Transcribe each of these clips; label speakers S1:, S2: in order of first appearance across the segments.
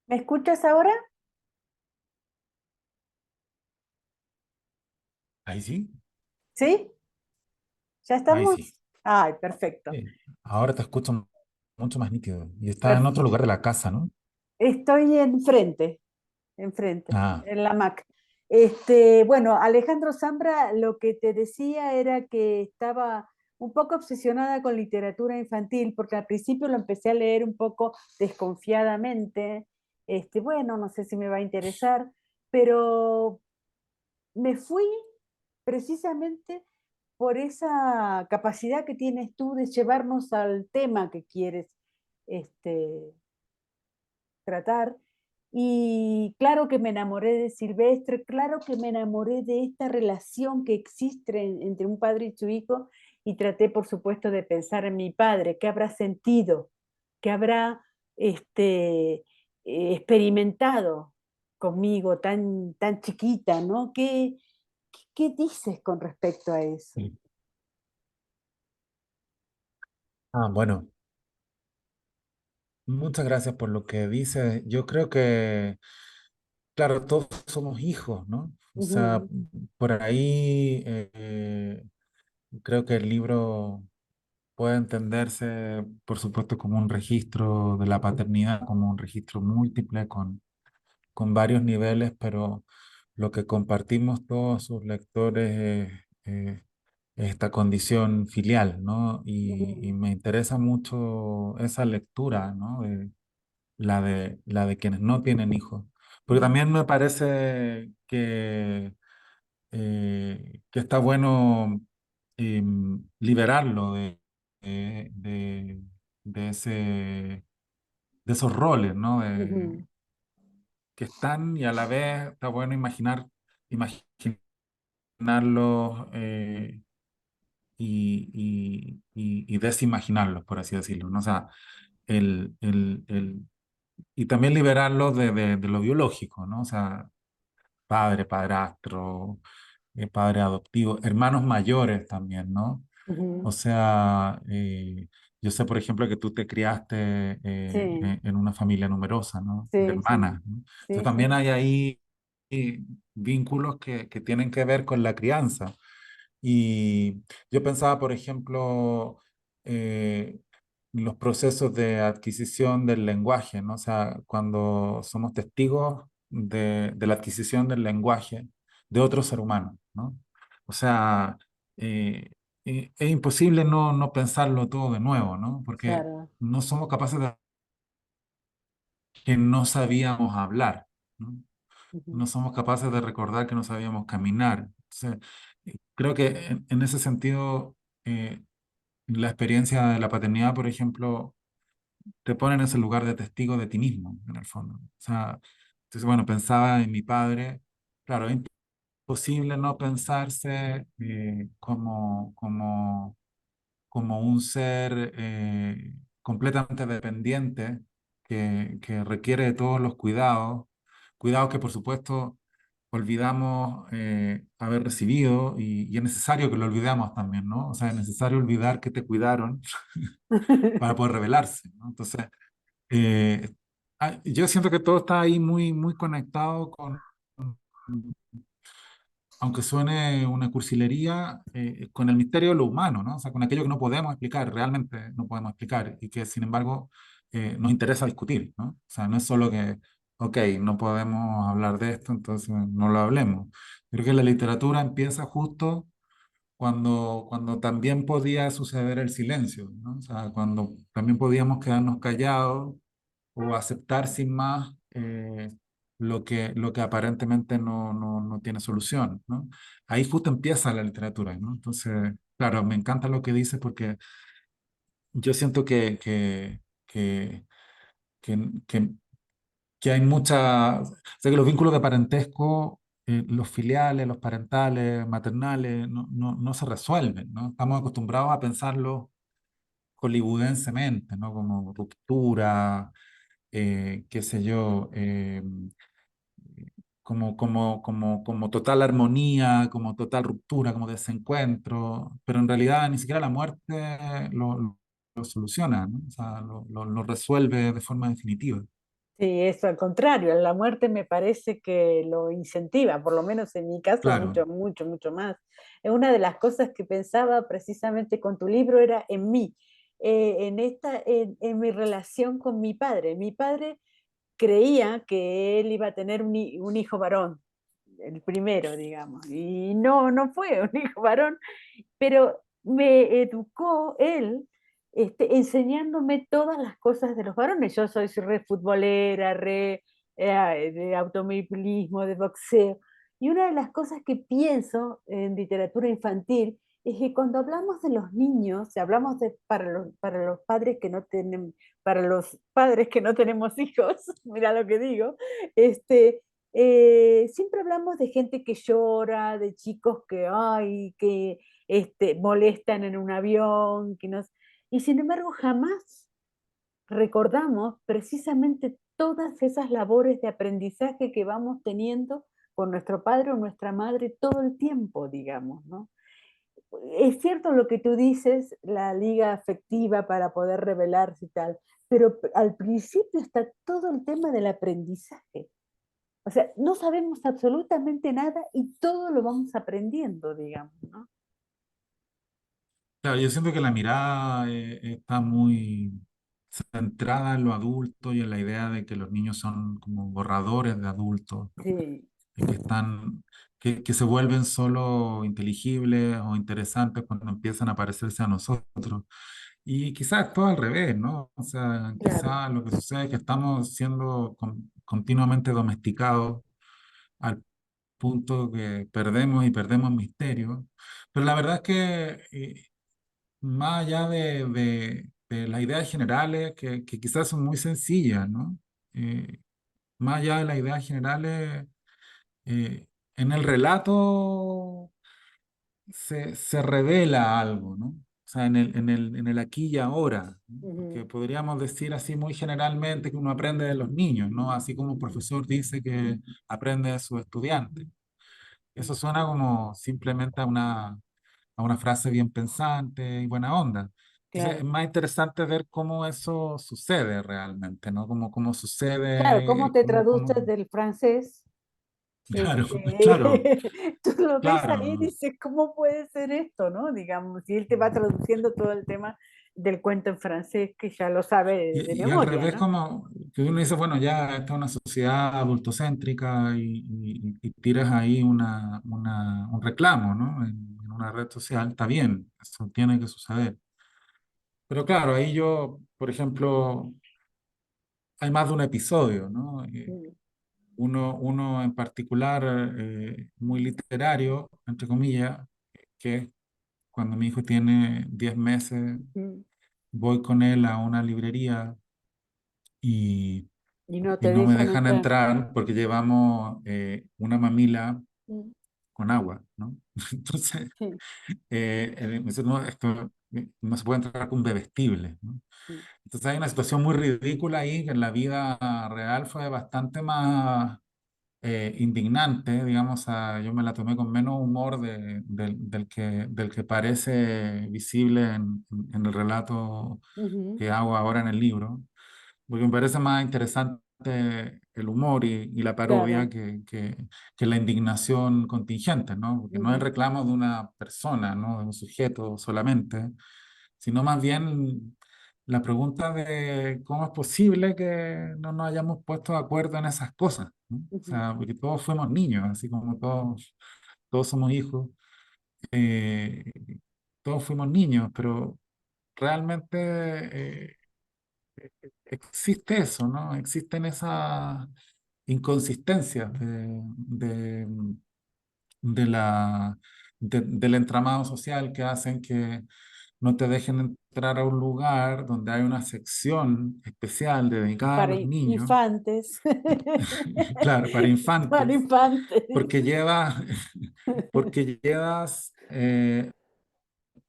S1: ¿Me escuchas ahora?
S2: Ahí sí,
S1: ¿Sí? ¿Ya
S2: ahí sí.
S1: estamos? Ay, perfecto.
S2: Sí. Ahora te escucho mucho más nítido. Y estás en otro
S1: Perf-
S2: lugar de la casa, ¿no?
S1: Estoy enfrente,
S2: Ah,
S1: en la Mac. Bueno, Alejandro Zambra, lo que te decía era que estaba un poco obsesionada con literatura infantil, porque al principio lo empecé a leer un poco desconfiadamente. Bueno, no sé si me va a interesar, pero me fui precisamente por esa capacidad que tienes tú de llevarnos al tema que quieres este, tratar. Y claro que me enamoré de Silvestre, claro que me enamoré de esta relación que existe entre un padre y su hijo, y traté, por supuesto, de pensar en mi padre, qué habrá sentido, qué habrá experimentado conmigo tan chiquita, ¿no? ¿Qué dices con respecto a eso?
S2: sí. Bueno, muchas gracias por lo que dices. Yo creo que, claro, todos somos hijos, ¿no? O sea,
S1: Ujú,
S2: por ahí creo que el libro puede entenderse, por supuesto, como un registro de la paternidad, como un registro múltiple con varios niveles, pero lo que compartimos todos sus lectores es esta condición filial, ¿no? Y
S1: ujú,
S2: me interesa mucho esa lectura, ¿no? La de quienes no tienen hijos. Porque
S1: ujú,
S2: también me parece que está bueno liberarlo de, de ese, de esos roles, ¿no?
S1: ujú,
S2: Que están y a la vez está bueno imaginarlos y desimaginarlos, por así decirlo, ¿no? O sea, y también liberarlos de lo biológico, ¿no? O sea, padre, padrastro, padre adoptivo, hermanos mayores también, ¿no? O
S1: ujú.
S2: sea, yo sé, por ejemplo, que tú te criaste
S1: Sí,
S2: en una familia numerosa, ¿no? De
S1: sí, sí,
S2: hermanas, ¿no? Entonces
S1: sí,
S2: también
S1: sí.
S2: hay ahí vínculos que tienen que ver con la crianza. Y yo pensaba, por ejemplo, eh, los procesos de adquisición del lenguaje, ¿no? O sea, cuando somos testigos de la adquisición del lenguaje de otro ser humano, ¿no? O sea, eh, es imposible no pensarlo todo de nuevo, ¿no? Porque
S1: Claro.
S2: no somos capaces de que no sabíamos hablar, ¿no?
S1: Ujú,
S2: No somos capaces de recordar que no sabíamos caminar. Entonces, creo que en ese sentido, eh, la experiencia de la paternidad, por ejemplo, te pone en ese lugar de testigo de ti mismo, en el fondo. O sea, entonces, bueno, pensaba en mi padre. Claro, es imposible no pensarse como un ser completamente dependiente que requiere de todos los cuidados, cuidados que por supuesto olvidamos haber recibido y es necesario que lo olvidemos también, ¿no? O sea, es necesario olvidar que te cuidaron para poder revelarse, ¿no? Entonces, eh, yo siento que todo está ahí muy conectado aunque suene una cursilería, con el misterio de lo humano, ¿no? O sea, con aquello que no podemos explicar, realmente no podemos explicar, y que sin embargo nos interesa discutir, ¿no? O sea, no es solo que, ok, no podemos hablar de esto, entonces no lo hablemos. Creo que la literatura empieza justo cuando también podía suceder el silencio, ¿no? O sea, cuando también podíamos quedarnos callados o aceptar sin más lo que aparentemente no tiene solución, ¿no? Ahí justo empieza la literatura, ¿no? Entonces, claro, me encanta lo que dice porque yo siento que, que hay o sea, que los vínculos de parentesco, los filiales, los parentales, maternales, no se resuelven, ¿no? Estamos acostumbrados a pensarlo hollywoodensemente, ¿no? Como ruptura, qué sé yo, como total armonía, como total ruptura, como desencuentro, pero en realidad ni siquiera la muerte lo soluciona, ¿no? O sea, lo resuelve de forma definitiva.
S1: Sí, eso al contrario, la muerte me parece que lo incentiva, por lo menos en mi caso, mucho,
S2: Claro,
S1: mucho, mucho más. Una de las cosas que pensaba precisamente con tu libro era en mí, en mi relación con mi padre. Mi padre creía que él iba a tener un hijo varón, el primero, digamos, y no, no fue un hijo varón, pero me educó él enseñándome todas las cosas de los varones. Yo soy re futbolera, de automovilismo, de boxeo. Y una de las cosas que pienso en literatura infantil es que cuando hablamos de los niños, si hablamos para los padres que no tienen, para los padres que no tenemos hijos, mira lo que digo, siempre hablamos de gente que llora, de chicos que, ay, que molestan en un avión, y sin embargo jamás recordamos precisamente todas esas labores de aprendizaje que vamos teniendo con nuestro padre o nuestra madre todo el tiempo, digamos, ¿no? Es cierto lo que tú dices, la liga afectiva para poder revelarse y tal, pero al principio está todo el tema del aprendizaje. O sea, no sabemos absolutamente nada y todo lo vamos aprendiendo, digamos, ¿no?
S2: claro, yo siento que la mirada está muy centrada en lo adulto y en la idea de que los niños son como borradores de adultos
S1: Sí,
S2: y que se vuelven solo inteligibles o interesantes cuando empiezan a parecerse a nosotros. Y quizás todo al revés, ¿no? O sea,
S1: claro.
S2: quizás lo que sucede es que estamos siendo continuamente domesticados al punto que perdemos y perdemos misterio. Pero la verdad es que más allá de las ideas generales, que quizás son muy sencillas, ¿no? Más allá de las ideas generales, en el relato se revela algo, ¿no? O sea, en el aquí y ahora, ¿no? Porque
S1: Ujú,
S2: podríamos decir así muy generalmente que uno aprende de los niños, ¿no? Así como un profesor dice que aprende de sus estudiantes. Eso suena como simplemente a una frase bien pensante y buena onda. Entonces, es
S1: claro.
S2: más interesante ver cómo eso sucede realmente, ¿no? Cómo
S1: Claro, ¿cómo
S2: sucede,
S1: te traduces del francés?
S2: claro, claro,
S1: Tú lo ves ahí y
S2: claro.
S1: dices, ¿cómo puede ser esto, no? Digamos, y él te va traduciendo todo el tema del cuento en francés que ya lo sabe de
S2: Y al
S1: memoria,
S2: revés,
S1: ¿no?
S2: como que uno dice, bueno, ya esta es una sociedad adultocéntrica y tiras ahí un reclamo, ¿no? En una red social, está bien, eso tiene que suceder. Pero claro, ahí yo, por ejemplo, hay más de un episodio, ¿no?
S1: Mm,
S2: Uno en particular muy literario, entre comillas, que es cuando mi hijo tiene 10 meses,
S1: mm.
S2: voy con él a una librería y,
S1: Y no
S2: y
S1: te
S2: no me
S1: dejan
S2: dejan
S1: entrar.
S2: entrar porque llevamos una mamila
S1: Mm,
S2: con agua, ¿no? Entonces,
S1: sí,
S2: me dice, no, esto no se puede entrar con bebestible, ¿no?
S1: mm,
S2: Entonces hay una situación muy ridícula ahí que en la vida real fue bastante más indignante, digamos, yo me la tomé con menos humor del que parece visible en el relato
S1: ujú,
S2: que hago ahora en el libro, porque me parece más interesante el humor y la parodia
S1: claro.
S2: que la indignación contingente, ¿no? Porque no es el
S1: Ujú,
S2: reclamo de una persona, ¿no? De un sujeto solamente, sino más bien la pregunta de cómo es posible que no nos hayamos puesto de acuerdo en esas cosas, ¿no? O
S1: ujú.
S2: sea, porque todos fuimos niños, así como todos somos hijos, eh, todos fuimos niños, pero realmente existe eso, ¿no? Existen esas inconsistencias de la, del entramado social que hacen que no te dejen entrar a un lugar donde hay una sección especial dedicada a
S1: Para
S2: los niños,
S1: infantes.
S2: claro, para
S1: Para
S2: infantes,
S1: infantes.
S2: porque porque llevas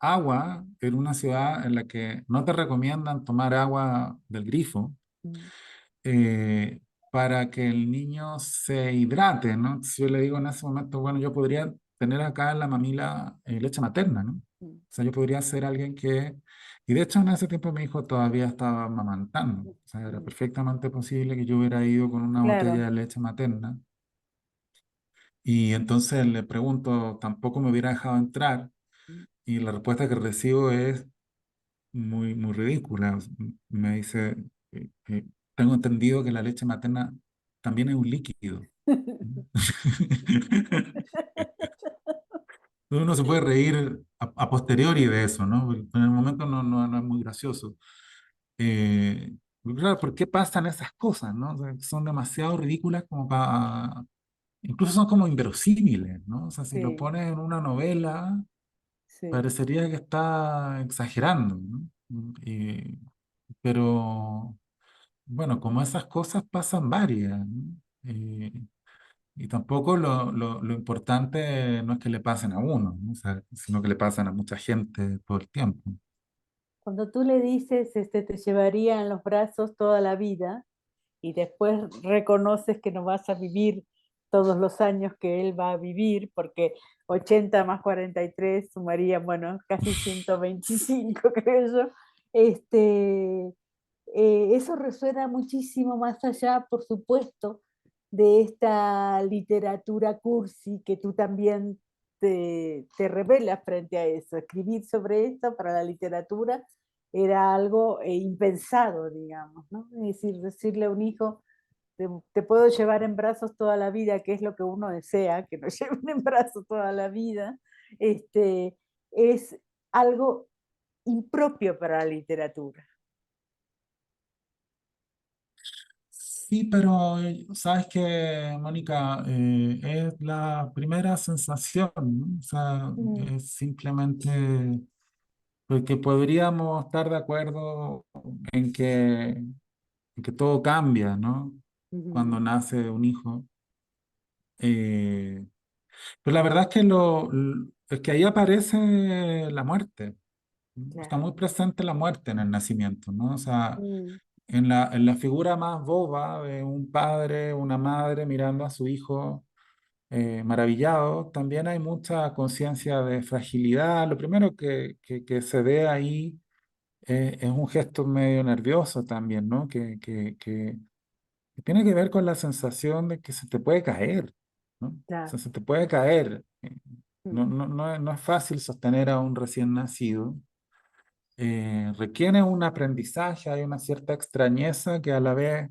S2: agua en una ciudad en la que no te recomiendan tomar agua del grifo
S1: Mm,
S2: eh, para que el niño se hidrate, ¿no? Entonces yo le digo en ese momento, bueno, yo podría tener acá en la mamila leche materna, ¿no? O
S1: mm,
S2: sea, yo podría ser alguien Y de hecho en ese tiempo mi hijo todavía estaba amamantando. O sea, era
S1: Mm,
S2: perfectamente posible que yo hubiera ido con una botella
S1: claro.
S2: de leche materna. Y entonces le pregunto, ¿tampoco me hubiera dejado entrar? Y la respuesta que recibo es muy ridícula. Me dice, tengo entendido que la leche materna también es un líquido. Uno se puede reír a posteriori de eso, ¿no? Pero en el momento no es muy gracioso. Porque claro, ¿por qué pasan esas cosas, no? O sea, son demasiado ridículas como para... Incluso son como inverosímiles, ¿no? O sea, si lo
S1: Sí,
S2: pones en una novela,
S1: sí.
S2: parecería que está exagerando, ¿no? Pero, bueno, como esas cosas pasan varias, ¿no? Y tampoco lo importante no es que le pasen a uno, ¿no? O sea, sino que le pasan a mucha gente todo el tiempo.
S1: Cuando tú le dices, te llevaría en los brazos toda la vida y después reconoces que no vas a vivir todos los años que él va a vivir, porque 80 más 43 sumaría, bueno, casi 125, creo yo. Este, Eso resuena muchísimo más allá, por supuesto, de esta literatura cursi que tú también te revelas frente a eso. Escribir sobre esto para la literatura era algo impensado, digamos, ¿no? Es decir, decirle a un hijo, te puedo llevar en brazos toda la vida, que es lo que uno desea, que nos lleven en brazos toda la vida, es algo impropio para la literatura.
S2: Sí, pero sabes que, Mónica, es la primera sensación, ¿no? O sea,
S1: Mm,
S2: es simplemente porque podríamos estar de acuerdo en que, en que todo cambia, ¿no?
S1: ujú,
S2: Cuando nace un hijo. Eh, pero la verdad es que, es que ahí aparece la muerte. Está
S1: claro.
S2: muy presente la muerte en el nacimiento, ¿no? O sea,
S1: Mm,
S2: en la figura más boba de un padre, una madre mirando a su hijo maravillado, también hay mucha conciencia de fragilidad. Lo primero que se ve ahí es un gesto medio nervioso también, ¿no? Que tiene que ver con la sensación de que se te puede caer, ¿no? O sea,
S1: claro.
S2: se te puede caer.
S1: Mm,
S2: No es fácil sostener a un recién nacido. Requiere un aprendizaje, hay una cierta extrañeza que a la vez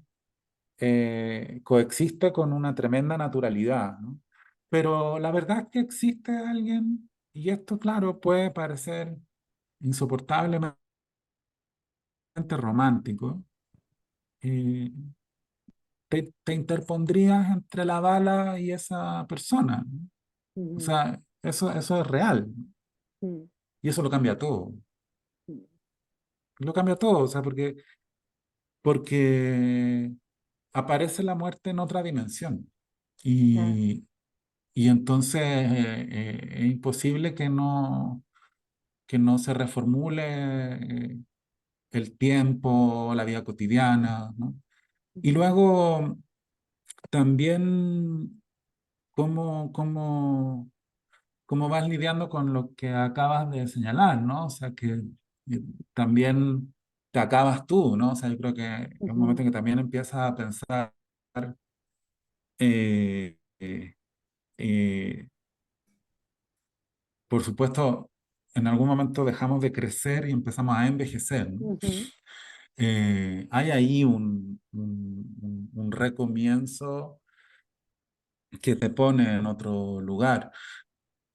S2: coexiste con una tremenda naturalidad, ¿no? Pero la verdad es que existe alguien, y esto, claro, puede parecer insoportablemente romántico, eh, te interpondrías entre la bala y esa persona, ¿no? O
S1: ujú,
S2: sea, eso es real,
S1: mm,
S2: y eso lo cambia todo.
S1: mm,
S2: Lo cambia todo, o sea, porque aparece la muerte en otra dimensión.
S1: claro.
S2: Y entonces es imposible que no se reformule el tiempo, la vida cotidiana, ¿no? Y
S1: Ujú,
S2: luego también cómo vas lidiando con lo que acabas de señalar, ¿no? O sea, que también te acabas tú, ¿no? O sea, yo creo que es un momento
S1: ujú,
S2: en que también empiezas a pensar, eh, eh, eh, por supuesto, en algún momento dejamos de crecer y empezamos a envejecer, ¿no?
S1: ujú,
S2: Hay ahí un recomienzo que te pone en otro lugar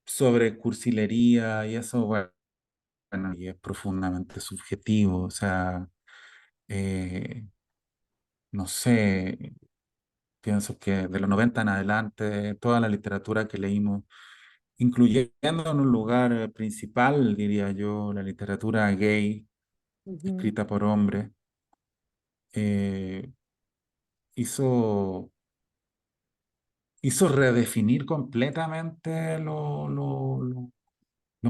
S2: sobre cursilería y eso, bueno, y es profundamente subjetivo, o sea, eh, no sé, pienso que de los 90 en adelante, toda la literatura que leímos, incluyendo en un lugar principal, diría yo, la literatura gay,
S1: ujú,
S2: escrita por hombres, eh, hizo, hizo redefinir completamente lo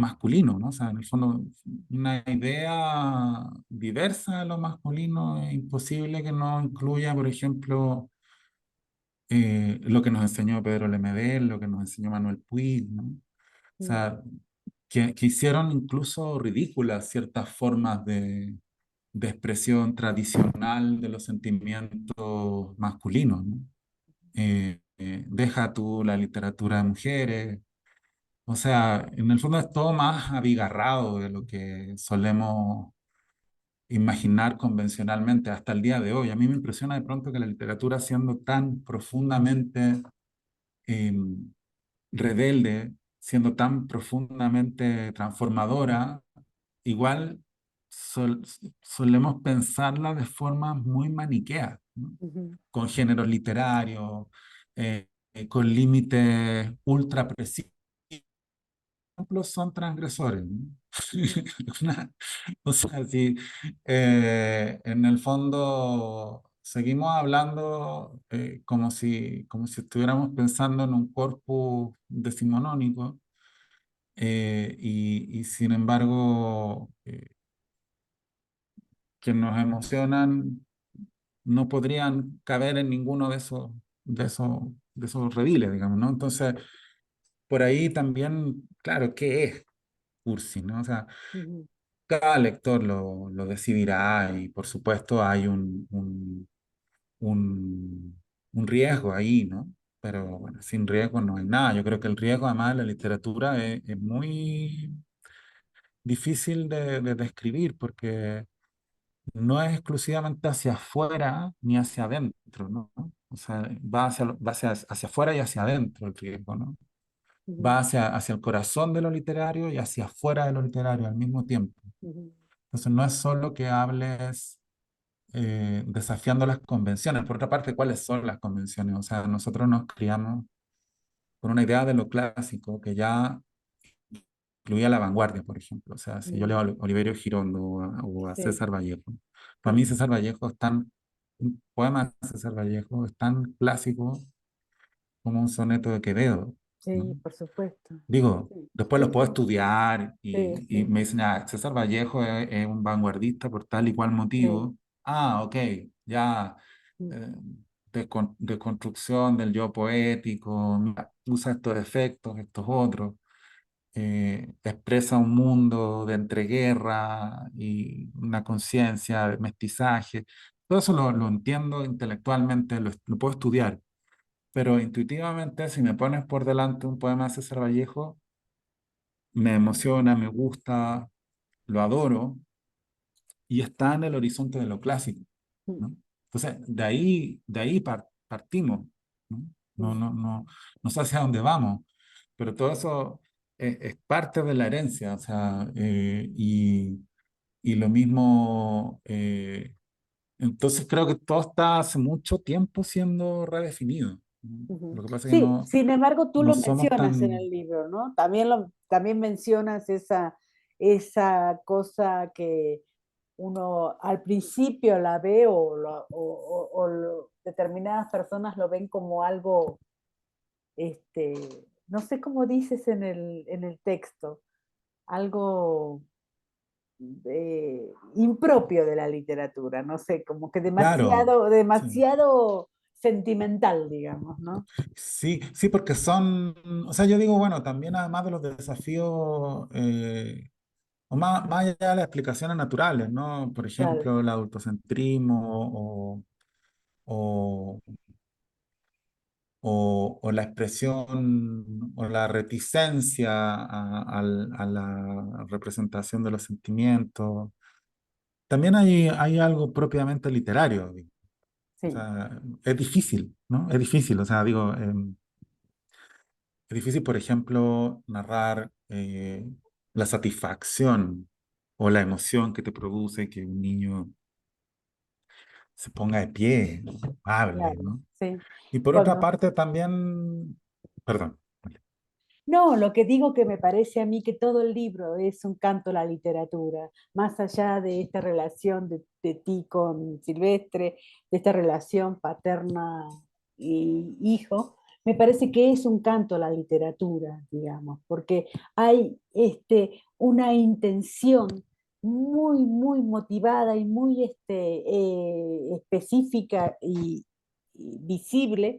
S2: masculino, ¿no? O sea, en el fondo, una idea diversa de lo masculino es imposible que no incluya, por ejemplo, lo que nos enseñó Pedro Lemebel, lo que nos enseñó Manuel Puig, ¿no? O
S1: mm,
S2: sea, que hicieron incluso ridículas ciertas formas de expresión tradicional de los sentimientos masculinos, ¿no? Deja tú la literatura de mujeres, o sea, en el fondo es todo más abigarrado de lo que solemos imaginar convencionalmente hasta el día de hoy. A mí me impresiona de pronto que la literatura, siendo tan profundamente eh, rebelde, siendo tan profundamente transformadora, igual solemos pensarla de forma muy maniquea, ¿no?
S1: Ujú,
S2: Con géneros literarios, con límites ultra precisos son transgresores, ¿no?
S1: ujú,
S2: Una- o sea, si en el fondo seguimos hablando como si estuviéramos pensando en un corpus decimonónico, y sin embargo que nos emocionan no podrían caber en ninguno de esos rediles, digamos, ¿no? Entonces, por ahí también, claro, ¿qué es cursi, ¿no? O sea,
S1: ujú,
S2: cada lector lo decidirá y por supuesto hay un, un riesgo ahí, ¿no? Pero bueno, sin riesgo no hay nada. Yo creo que el riesgo además de la literatura es muy difícil de describir porque no es exclusivamente hacia afuera ni hacia adentro, ¿no? O sea, hacia afuera y hacia adentro el riesgo, ¿no?
S1: ujú,
S2: Va hacia el corazón de lo literario y hacia afuera de lo literario al mismo tiempo.
S1: ujú,
S2: Entonces no es solo que hables desafiando las convenciones. Por otra parte, ¿cuáles son las convenciones? O sea, nosotros nos criamos con una idea de lo clásico que ya incluía la vanguardia, por ejemplo. O sea, si yo
S1: ujú.
S2: leo a Oliverio Girondo o a
S1: Sí,
S2: César Vallejo, para
S1: sí,
S2: mí César Vallejo es tan, un poema de César Vallejo es tan clásico como un soneto de Quevedo, ¿no?
S1: sí, por supuesto.
S2: Digo,
S1: Sí,
S2: después los puedo estudiar
S1: sí,
S2: y
S1: sí,
S2: me dicen, ah, César Vallejo es un vanguardista por tal y cual
S1: sí,
S2: motivo. Ah, ok, ya,
S1: mm,
S2: eh, de construcción del yo poético, mira, usa estos efectos, estos otros, expresa un mundo de entreguerra y una conciencia de mestizaje. Todo eso lo entiendo intelectualmente, lo puedo estudiar, pero intuitivamente si me pones por delante un poema de César Vallejo, me emociona, me gusta, lo adoro y está en el horizonte de lo clásico,
S1: mm,
S2: ¿no? Entonces, de ahí partimos, ¿no? No,
S1: mm,
S2: no, no, no sé hacia dónde vamos, pero todo eso es parte de la herencia, o sea, y lo mismo, entonces creo que todo está hace mucho tiempo siendo redefinido, ¿no?
S1: ujú.
S2: Lo que pasa es que
S1: Sí, sin embargo, tú
S2: no
S1: lo
S2: somos
S1: mencionas en
S2: tan,
S1: el libro, ¿no? También mencionas esa cosa que uno al principio la ve determinadas personas lo ven como algo, este, no sé cómo dices en el texto, algo impropio de la literatura, no sé, como que
S2: claro. Sí.
S1: demasiado sentimental, digamos, ¿no?
S2: Sí, sí, porque son, o sea, yo digo, bueno, también además de los desafíos, o más allá de las explicaciones naturales, ¿no? Por
S1: Claro,
S2: ejemplo, el adultocentrismo o, o la expresión o la reticencia a la representación de los sentimientos. También hay algo propiamente literario, digo. O
S1: sí,
S2: sea, es difícil, ¿no? Es difícil, o sea, digo, es difícil, por ejemplo, narrar la satisfacción o la emoción que te produce que un niño se ponga de pie, ¿no? Hable,
S1: claro,
S2: ¿no?
S1: sí.
S2: Y por otra
S1: Bueno,
S2: parte también, perdón, vale.
S1: no, lo que digo que me parece a mí que todo el libro es un canto a la literatura, más allá de esta relación de ti con Silvestre, de esta relación paterna y hijo, me parece que es un canto a la literatura, digamos, porque hay una intención muy, muy motivada y muy específica y visible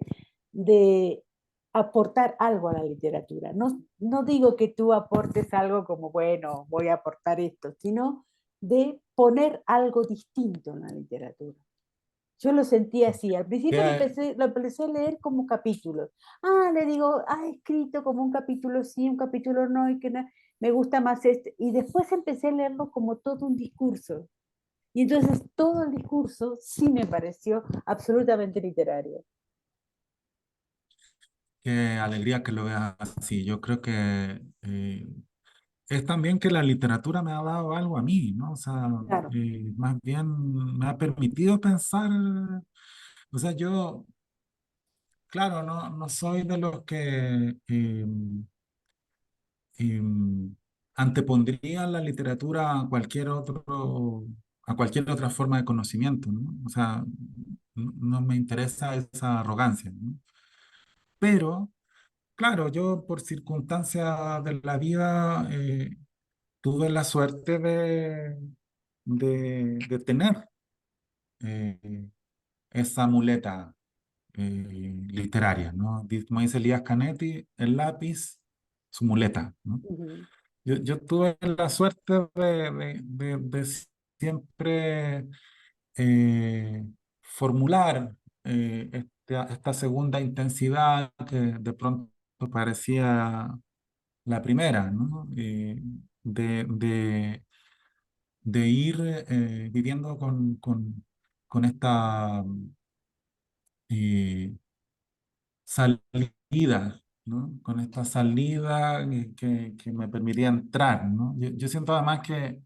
S1: aportar algo a la literatura. No, no digo que tú aportes algo como, bueno, voy a aportar esto, sino de poner algo distinto en la literatura. Yo lo sentí así. Al principio
S2: Que,
S1: lo empecé a leer como capítulos. Le digo, escrito como un capítulo sí, un capítulo no, y que me gusta más este. Y después empecé a leerlo como todo un discurso. Y entonces todo el discurso sí me pareció absolutamente literario.
S2: qué alegría que lo veas así. Yo creo que es también que la literatura me ha dado algo a mí, ¿no? O sea,
S1: Claro.
S2: más bien me ha permitido pensar, o sea, yo, claro, no soy de los que antepondrían la literatura a cualquier otra forma de conocimiento, ¿no? O sea, no me interesa esa arrogancia, ¿no? Pero, claro, yo por circunstancias de la vida tuve la suerte de tener eh, esa muleta literaria, ¿no? Como dice Elías Canetti, el lápiz, su muleta, ¿no?
S1: Ujú,
S2: Yo tuve la suerte de siempre formular esta segunda intensidad que de pronto parecía la primera, ¿no? De ir viviendo con esta eh, salida, ¿no? Con esta salida que me permitía entrar, ¿no? Yo siento además que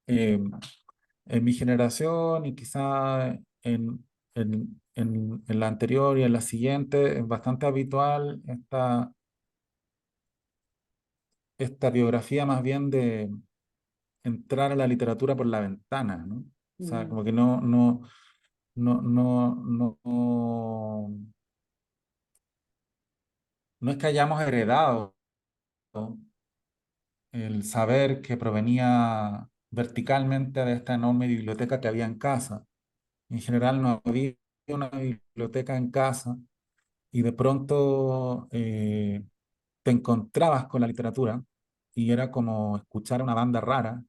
S2: eh, en mi generación y quizá en la anterior y en la siguiente es bastante habitual esta biografía más bien de entrar a la literatura por la ventana, ¿no? O sea,
S1: ujú,
S2: como que no, no es que hayamos heredado, ¿no? El saber que provenía verticalmente de esta enorme biblioteca que había en casa. En general no había una biblioteca en casa y de pronto te encontrabas con la literatura y era como escuchar a una banda rara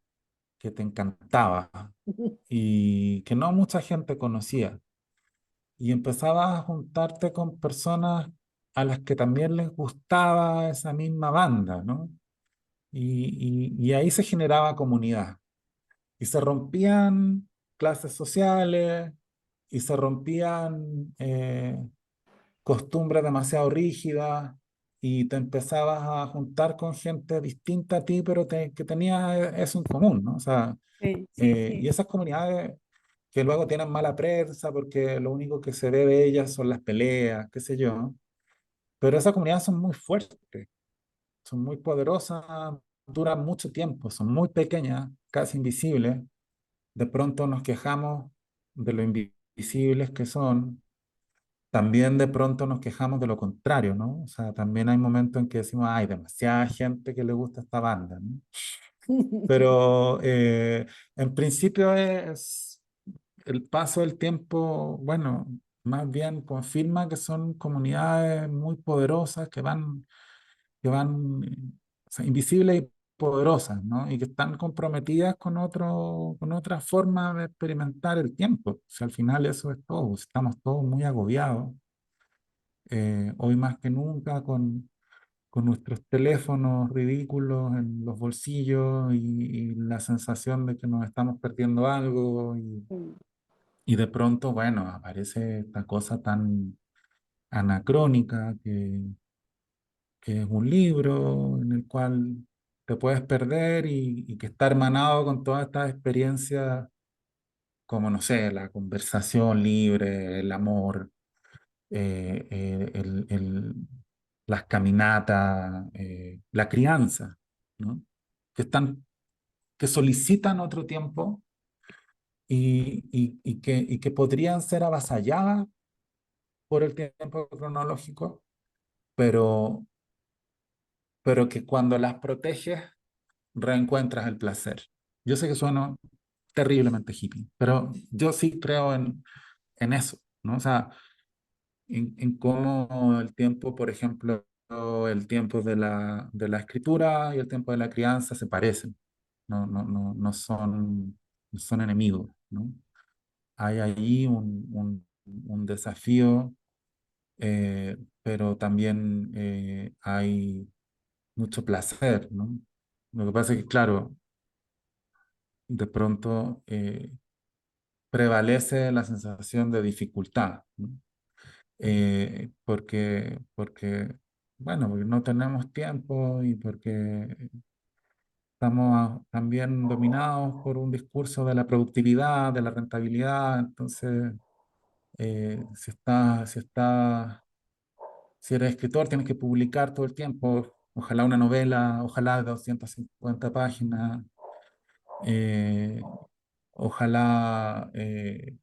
S2: que te encantaba y que no mucha gente conocía. Y empezabas a juntarte con personas a las que también les gustaba esa misma banda, ¿no? Y ahí se generaba comunidad. Y se rompían clases sociales y se rompían costumbres demasiado rígidas y te empezabas a juntar con gente distinta a ti, pero que tenía eso en común, ¿no? O sea,
S1: sí, sí,
S2: y
S1: sí.
S2: esas comunidades que luego tienen mala prensa porque lo único que se ve de ellas son las peleas, qué sé yo, pero esas comunidades son muy fuertes, son muy poderosas, duran mucho tiempo, son muy pequeñas, casi invisibles. De pronto nos quejamos de lo invisibles que son, también de pronto nos quejamos de lo contrario, ¿no? O sea, también hay momentos en que decimos, hay demasiada gente que le gusta esta banda, ¿no? Pero en principio es el paso del tiempo, bueno, más bien confirma que son comunidades muy poderosas que van, o sea, invisibles y poderosas, ¿no? Y que están comprometidas con otra forma de experimentar el tiempo. O sea, al final eso es todo. Estamos todos muy agobiados, hoy más que nunca, con nuestros teléfonos ridículos en los bolsillos y la sensación de que nos estamos perdiendo algo y de pronto, bueno, aparece esta cosa tan anacrónica que es un libro en el cual te puedes perder y que está hermanado con todas estas experiencias como, no sé, la conversación libre, el amor, las caminatas, la crianza, ¿no? Que están, que solicitan otro tiempo y que podrían ser avasalladas por el tiempo cronológico, pero, pero que cuando las proteges reencuentras el placer. Yo sé que sueno terriblemente hippie, pero yo sí creo en eso, ¿no? O sea, en cómo el tiempo, por ejemplo, el tiempo de la escritura y el tiempo de la crianza se parecen, no son, no son enemigos, ¿no? Hay ahí un desafío, pero también hay mucho placer, ¿no? Lo que pasa es que, claro, de pronto prevalece la sensación de dificultad, ¿no? Bueno, porque no tenemos tiempo y porque estamos también dominados por un discurso de la productividad, de la rentabilidad. Entonces, si eres escritor, tienes que publicar todo el tiempo. Ojalá una novela, ojalá de 250 páginas, eh, ojalá eh,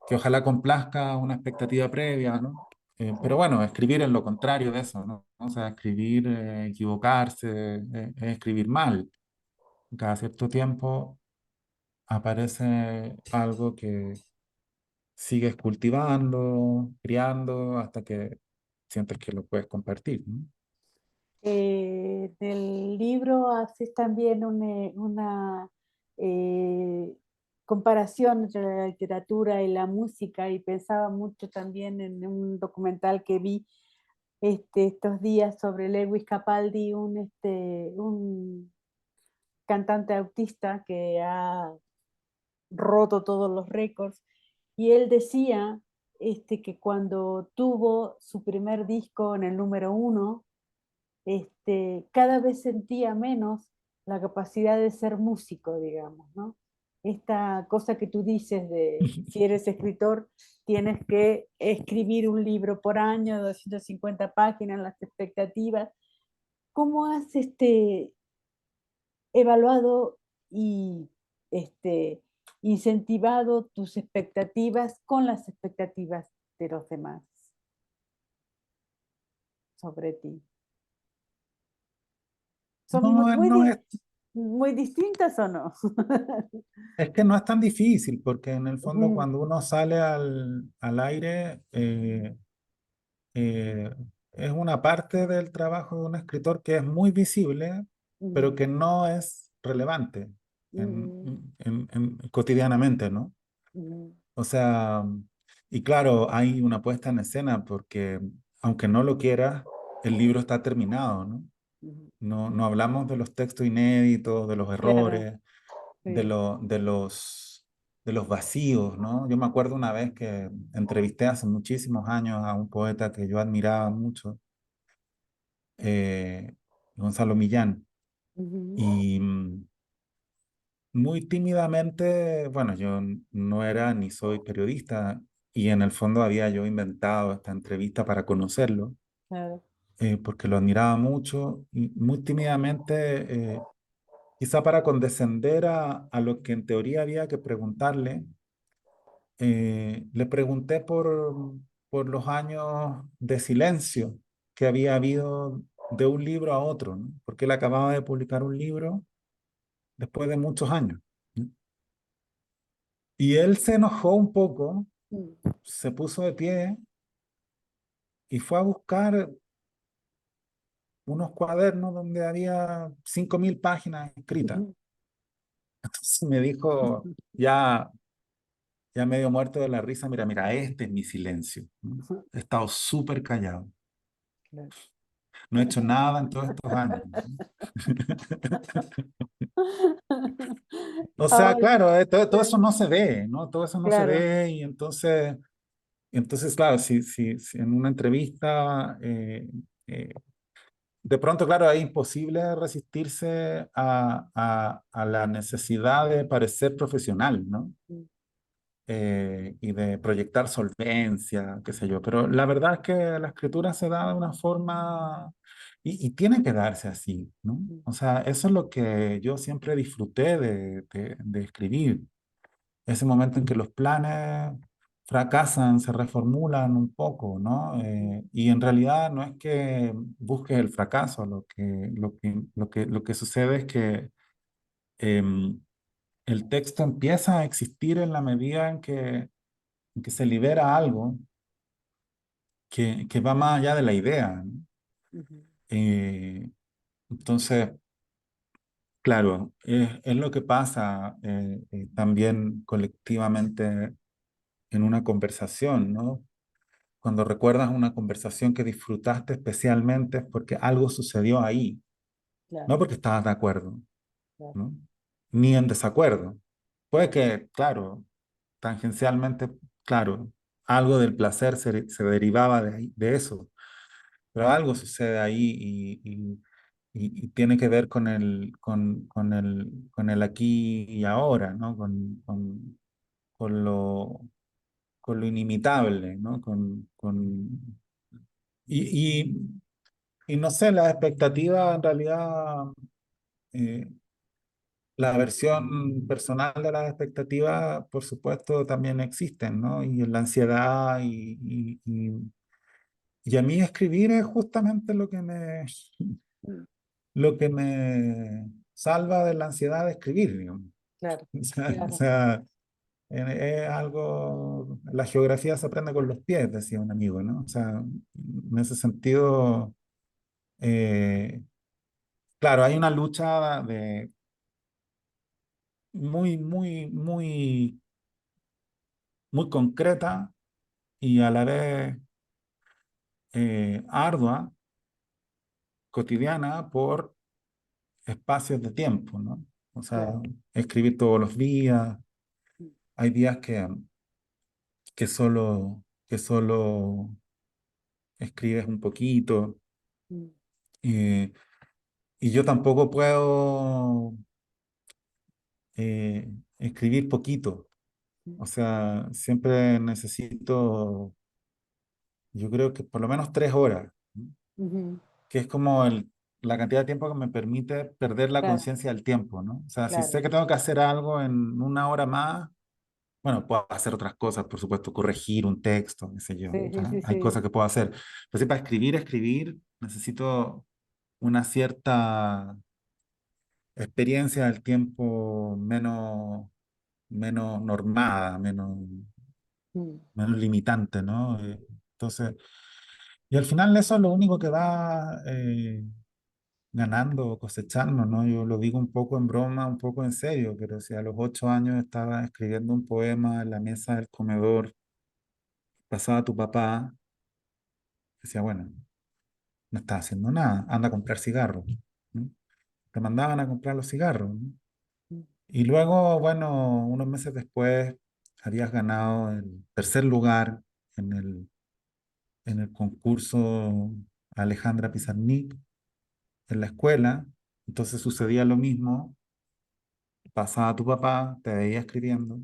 S2: que ojalá complazca una expectativa previa, ¿no? Pero bueno, escribir es lo contrario de eso, ¿no? O sea, escribir, equivocarse, es escribir mal. Cada cierto tiempo aparece algo que sigues cultivando, criando, hasta que sientes que lo puedes compartir, ¿no?
S1: Del libro haces también una eh, comparación entre la literatura y la música y pensaba mucho también en un documental que vi estos días sobre Lewis Capaldi, un cantante autista que ha roto todos los récords. Y él decía que cuando tuvo su primer disco en el número uno, cada vez sentía menos la capacidad de ser músico, digamos, ¿no? Esta cosa que tú dices de si eres escritor, tienes que escribir un libro por año, 250 páginas, las expectativas. ¿Cómo has evaluado y incentivado tus expectativas con las expectativas de los demás sobre ti? ¿Son muy,
S2: No,
S1: muy distintas o no?
S2: es que no es tan difícil, porque en el fondo
S1: Mm,
S2: cuando uno sale al aire, eh, es una parte del trabajo de un escritor que es muy visible,
S1: mm,
S2: pero que no es relevante
S1: mm,
S2: cotidianamente, ¿no?
S1: mm,
S2: O sea, y claro, hay una puesta en escena porque aunque no lo quieras, el libro está terminado, ¿no?
S1: mm.
S2: No hablamos de los textos inéditos, de los
S1: Claro,
S2: errores, de,
S1: sí.
S2: de los vacíos, ¿no? Yo me acuerdo una vez que entrevisté hace muchísimos años a un poeta que yo admiraba mucho, eh, Gonzalo Millán,
S1: Ujú,
S2: y muy tímidamente, bueno, yo no era ni soy periodista y en el fondo había yo inventado esta entrevista para conocerlo,
S1: claro.
S2: porque lo admiraba mucho y muy tímidamente, quizá para condescender a lo que en teoría había que preguntarle, le pregunté por los años de silencio que había habido de un libro a otro, ¿no? Porque él acababa de publicar un libro después de muchos años, ¿no? Y él se enojó un poco,
S1: Mm,
S2: se puso de pie y fue a buscar unos cuadernos donde había 5.000 páginas escritas.
S1: ujú,
S2: Entonces me dijo, ya medio muerto de la risa, mira, este es mi silencio, ¿no?
S1: ujú,
S2: He estado súper callado,
S1: claro.
S2: no he hecho nada en todos estos años, ¿no? O sea,
S1: Ay,
S2: claro, todo eso
S1: sí,
S2: no se ve, ¿no? Todo eso no se
S1: claro.
S2: ve y entonces claro, si en una entrevista, de pronto, claro, es imposible resistirse a la necesidad de parecer profesional, ¿no?
S1: Mm,
S2: Y de proyectar solvencia, qué sé yo. Pero la verdad es que la escritura se da de una forma y tiene que darse así, ¿no?
S1: mm,
S2: O sea, eso es lo que yo siempre disfruté de escribir. Ese momento en que los planes fracasan, se reformulan un poco, ¿no?
S1: mm,
S2: Y en realidad no es que busques el fracaso, lo que sucede es que em, el texto empieza a existir en la medida en que se libera algo que va más allá de la idea, ¿no?
S1: Ujú.
S2: Eh, entonces, claro, es lo que pasa también colectivamente en una conversación, ¿no? Cuando recuerdas una conversación que disfrutaste especialmente es porque algo sucedió ahí,
S1: Claro,
S2: no porque estabas de acuerdo,
S1: claro.
S2: ¿no? Ni en desacuerdo. Puede que, claro, tangencialmente, claro, algo del placer se derivaba de eso, pero algo sucede ahí y tiene que ver con el aquí y ahora, ¿no? Con con lo inimitable, ¿no? Y, y, y no sé, las expectativas en realidad, eh, la versión personal de las expectativas, por supuesto, también existen, ¿no? Y la ansiedad y a mí escribir es justamente
S1: Mm.
S2: lo que me salva de la ansiedad de escribir, digamos.
S1: Claro,
S2: O
S1: claro.
S2: sea, es algo, la geografía se aprende con los pies, decía un amigo, ¿no? O sea, en ese sentido, eh, claro, hay una lucha muy, muy concreta y a la vez ardua, cotidiana, por espacios de tiempo, ¿no? O sea,
S1: Claro.
S2: escribir todos los días,
S1: Mm.
S2: hay días que solo escribes un poquito,
S1: Mm.
S2: eh, y yo tampoco puedo escribir poquito.
S1: Mm.
S2: O sea, siempre necesito, yo creo que por lo menos 3 horas, ¿no?
S1: Ujú.
S2: Que es como la cantidad de tiempo que me permite perder la
S1: Claro,
S2: conciencia del tiempo, ¿no? O sea, si
S1: claro.
S2: sé que tengo que hacer algo en 1 hora más, bueno, puedo hacer otras cosas, por supuesto, corregir un texto, qué sé yo.
S1: Sí,
S2: O
S1: sí,
S2: sea,
S1: sí,
S2: hay
S1: sí.
S2: cosas que puedo hacer. Pero sí, para escribir, necesito una cierta experiencia del tiempo menos normada,
S1: Mm.
S2: menos limitante, ¿no? Entonces, y al final eso es lo único que va ganando, cosechando, ¿no? Yo lo digo un poco en broma, un poco en serio, pero si a los 8 años estaba escribiendo un poema en la mesa del comedor, pasaba tu papá, decía, bueno, no está haciendo nada, anda a comprar cigarros, ¿no? Te mandaban a comprar los cigarros, ¿no?
S1: Mm.
S2: Y luego, bueno, unos meses después, habías ganado el tercer lugar en el concurso Alejandra Pizarnik en la escuela. Entonces sucedía lo mismo, pasaba tu papá, te veía escribiendo.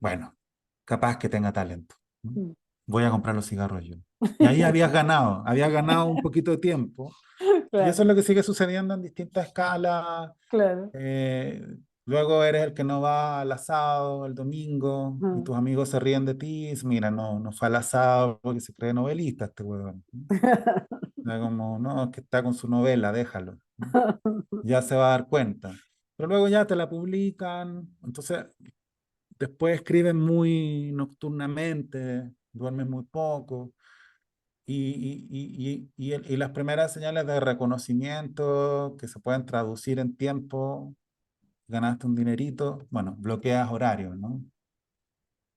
S2: Bueno, capaz que tenga talento, ¿no?
S1: Mm.
S2: Voy a comprar los cigarros yo. Y ahí habías ganado un poquito de tiempo. Y eso es
S1: Claro,
S2: lo que sigue sucediendo en distintas escalas.
S1: claro.
S2: Eh, Luego eres el que no va al asado el domingo y
S1: Mm.
S2: tus amigos se ríen de ti y dicen, mira, no fue al asado porque se cree novelista este huevón, ¿no? O sea, como, no, es que está con su novela, déjalo, ¿no? Ya se va a dar cuenta. Pero luego ya te la publican, entonces después escriben muy nocturnamente, duermen muy poco. Y las primeras señales de reconocimiento que se pueden traducir en tiempo, ganaste un dinerito, bueno, bloqueas horarios, ¿no?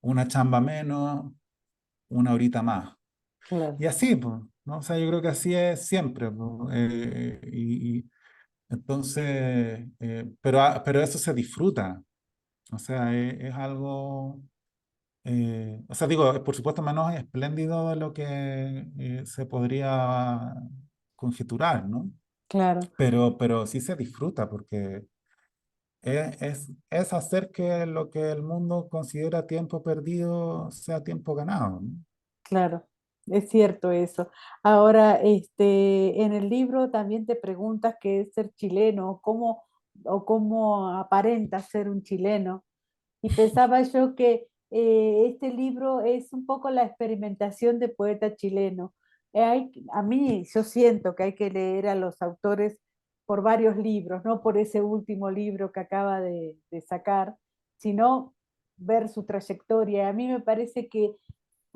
S2: Una chamba menos, 1 horita más.
S1: Claro,
S2: Y así, pues, ¿no? O sea, yo creo que así es siempre, pues, y entonces, pero eso se disfruta, o sea, es algo, o sea, digo, por supuesto menos espléndido de lo que se podría conjeturar, ¿no?
S1: claro,
S2: Pero sí se disfruta porque es hacer que lo que el mundo considera tiempo perdido sea tiempo ganado, ¿no?
S1: claro. Es cierto eso. Ahora, en el libro también te preguntas qué es ser chileno, o cómo aparenta ser un chileno. Y pensaba yo que este libro es un poco la experimentación de poeta chileno. A mí yo siento que hay que leer a los autores por varios libros, no por ese último libro que acaba de sacar, sino ver su trayectoria. A mí me parece que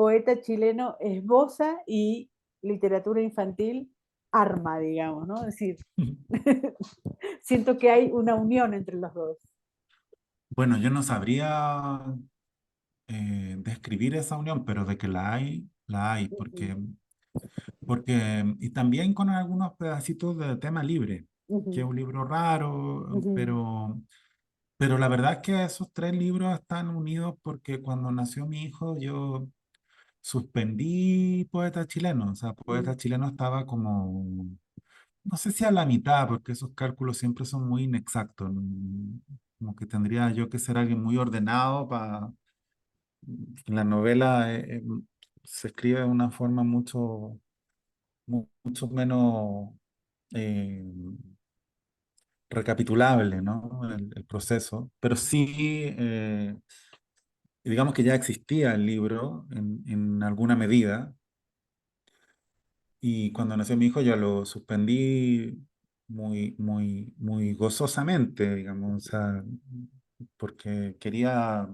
S1: poeta chileno esboza y literatura infantil arma, digamos, ¿no? Es decir, siento que hay una unión entre los dos.
S2: Bueno, yo no sabría describir esa unión, pero de que la hay,
S1: Ujú,
S2: y también con algunos pedacitos de tema libre, que es
S1: ujú,
S2: un libro raro,
S1: ujú,
S2: pero la verdad es que esos tres libros están unidos porque cuando nació mi hijo yo suspendí Poeta Chileno, o sea,
S1: ujú.
S2: Poeta Chileno estaba como, no sé si a la mitad, porque esos cálculos siempre son muy inexactos, como que tendría yo que ser alguien muy ordenado para... La novela se escribe de una forma mucho menos eh, recapitulable, ¿no? El proceso, pero sí, digamos que ya existía el libro en alguna medida, y cuando nació mi hijo yo lo suspendí muy gozosamente, digamos, o sea, porque quería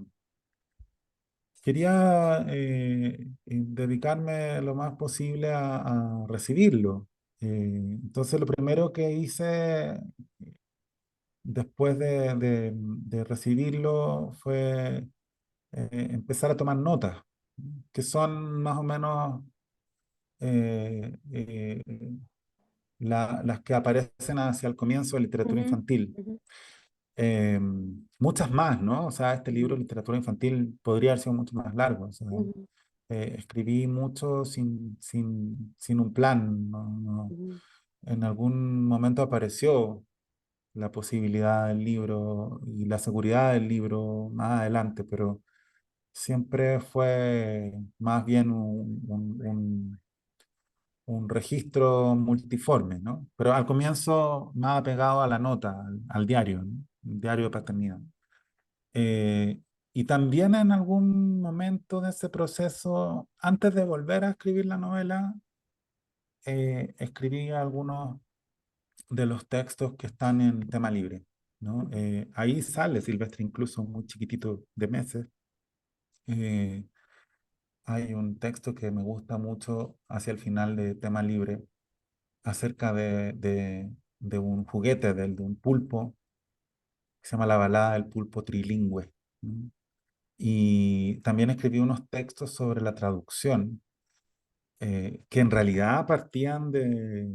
S2: dedicarme lo más posible a recibirlo. Entonces, lo primero que hice después de recibirlo fue empezar a tomar notas, que son más o menos las que aparecen hacia el comienzo de literatura
S1: Ujú,
S2: infantil.
S1: ujú,
S2: Eh, Muchas más, ¿no? O sea, este libro
S1: ujú,
S2: de literatura infantil podría haber sido mucho más largo. O sea,
S1: ujú,
S2: escribí mucho sin un plan,
S1: ujú.
S2: En algún momento apareció la posibilidad del libro y la seguridad del libro más adelante, pero siempre fue más bien un registro multiforme, ¿no? Pero al comienzo más apegado a la nota, al diario, ¿no? El diario de paternidad. Eh, y también en algún momento de ese proceso, antes de volver a escribir la novela, escribí algunos de los textos que están en tema libre, ¿no? Ahí sale Silvestre incluso muy chiquitito de meses. Eh, Hay un texto que me gusta mucho hacia el final de tema libre acerca de un juguete, de un pulpo, que se llama La balada del pulpo trilingüe, ¿no? Y también escribí unos textos sobre la traducción, que en realidad partían de,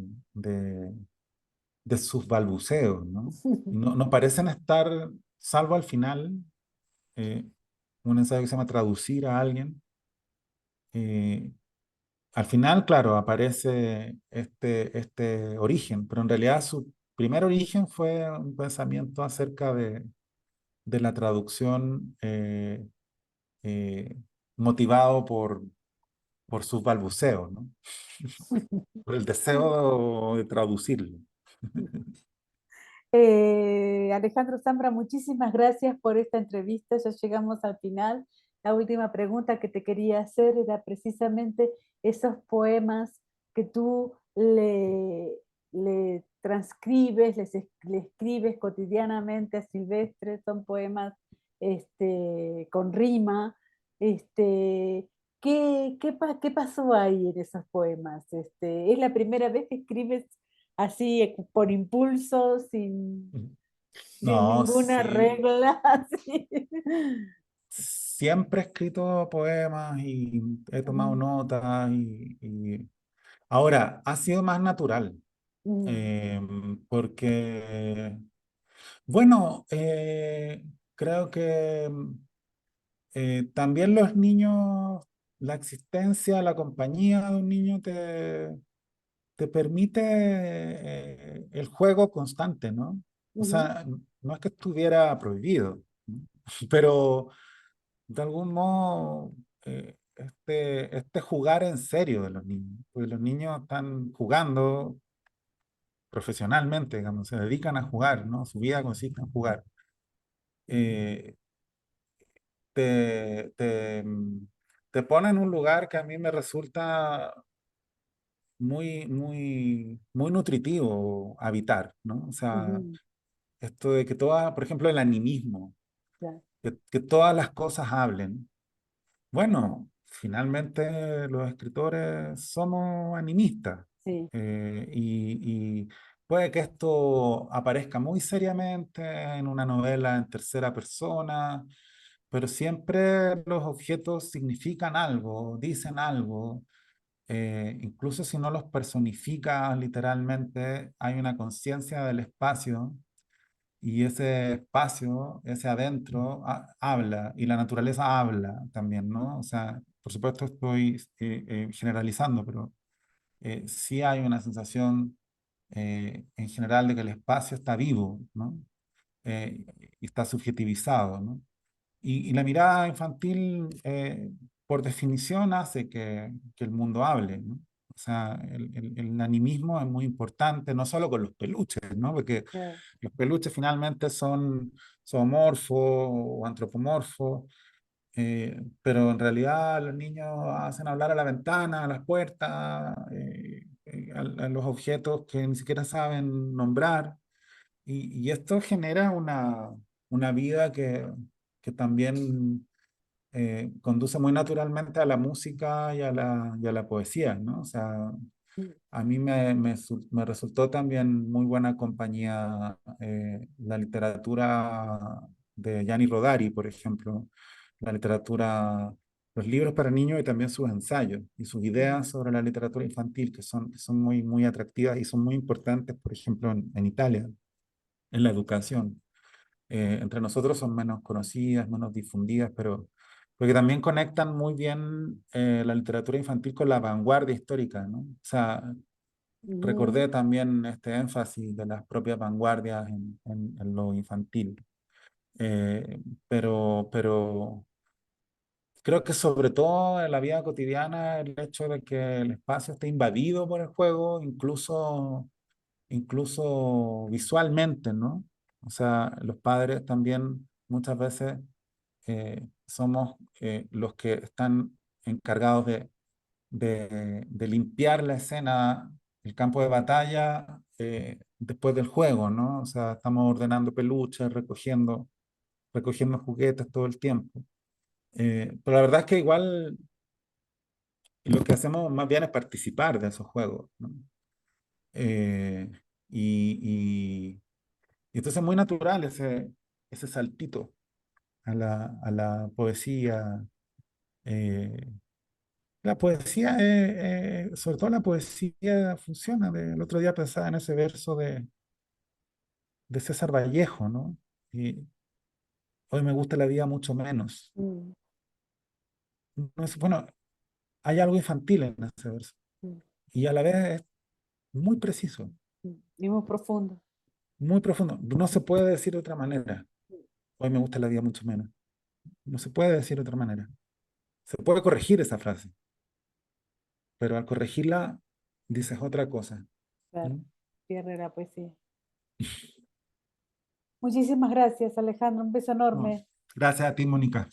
S2: de sus balbuceos, ¿no? Y no parecen estar, salvo al final, eh, un ensayo que se llama Traducir a alguien. eh, Al final, claro, aparece este origen, pero en realidad su primer origen fue un pensamiento acerca de la traducción eh, motivado por sus balbuceos, ¿no? Por el deseo de traducirlo.
S1: Alejandro Zambra, muchísimas gracias por esta entrevista. Ya llegamos al final. La última pregunta que te quería hacer era precisamente esos poemas que tú le transcribes, le escribes cotidianamente a Silvestre. Son poemas con rima. Este, ¿qué pasó ahí en esos poemas? ¿Es la primera vez que escribes así por impulso, sin
S2: No,
S1: ninguna
S2: sí.
S1: regla? Así?
S2: Siempre he escrito poemas y he tomado
S1: Ujú,
S2: notas ahora ha sido más natural,
S1: ujú,
S2: eh, porque, bueno, creo que también los niños, la existencia, la compañía de un niño te permite el juego constante, ¿no? O
S1: ujú,
S2: sea, no es que estuviera prohibido, ¿no? Pero de algún modo, este jugar en serio de los niños, porque los niños están jugando profesionalmente, digamos, se dedican a jugar, ¿no? Su vida consiste en jugar. Eh, te, te, mm, Te pone en un lugar que a mí me resulta muy nutritivo habitar, ¿no? O sea,
S1: ujú,
S2: esto de que todas, por ejemplo, el animismo,
S1: claro,
S2: que todas las cosas hablen. Bueno. finalmente los escritores somos animistas
S1: Sí.
S2: y puede que esto aparezca muy seriamente en una novela en tercera persona, pero siempre los objetos significan algo, dicen algo, incluso si no los personifica literalmente, hay una conciencia del espacio y ese espacio, ese adentro, habla y la naturaleza habla también, ¿no? O sea, por supuesto estoy generalizando, pero sí hay una sensación en general de que el espacio está vivo, ¿no? Eh, y está subjetivizado, ¿no? Y la mirada infantil, por definición, hace que el mundo hable, ¿no? O sea, el animismo es muy importante, no solo con los peluches, ¿no? Porque
S1: Claro.
S2: los peluches finalmente son zoomorfos o antropomorfos, pero en realidad los niños hacen hablar a la ventana, a las puertas, a los objetos que ni siquiera saben nombrar. Y esto genera una vida que también conduce muy naturalmente a la música y a la poesía, ¿no? O sea,
S1: Mm,
S2: a mí me resultó también muy buena compañía la literatura de Gianni Rodari, por ejemplo, la literatura, los libros para niños y también sus ensayos y sus
S1: mm,
S2: ideas sobre la literatura infantil, que son muy, muy atractivas y son muy importantes, por ejemplo, en Italia, en la educación. Entre nosotros son menos conocidas, menos difundidas, pero porque también conectan muy bien la literatura infantil con la vanguardia histórica, ¿no? O sea,
S1: mm,
S2: recordé también este énfasis de las propias vanguardias en lo infantil. Eh, pero creo que sobre todo en la vida cotidiana el hecho de que el espacio esté invadido por el juego, incluso visualmente, ¿no? O sea, los padres también muchas veces somos los que están encargados de limpiar la escena, el campo de batalla después del juego, ¿no? O sea, estamos ordenando peluches, recogiendo juguetes todo el tiempo. Pero la verdad es que igual lo que hacemos más bien es participar de esos juegos, ¿no? Eh, y, y entonces es muy natural ese saltito a la poesía. eh, La poesía, sobre todo la poesía funciona. El otro día pensaba en ese verso de César Vallejo, ¿no? Y hoy me gusta la vida mucho menos.
S1: mm,
S2: No es, bueno, hay algo infantil en ese verso
S1: mm,
S2: y a la vez es muy preciso,
S1: y muy profundo.
S2: muy profundo. No se puede decir de otra manera. Hoy me gusta la vida mucho menos. No se puede decir de otra manera. Se puede corregir esa frase, pero al corregirla dices otra cosa.
S1: Claro,
S2: ¿Mm?
S1: cierre la poesía. Muchísimas gracias, Alejandro. Un beso
S2: No.
S1: enorme.
S2: Gracias a ti, Mónica.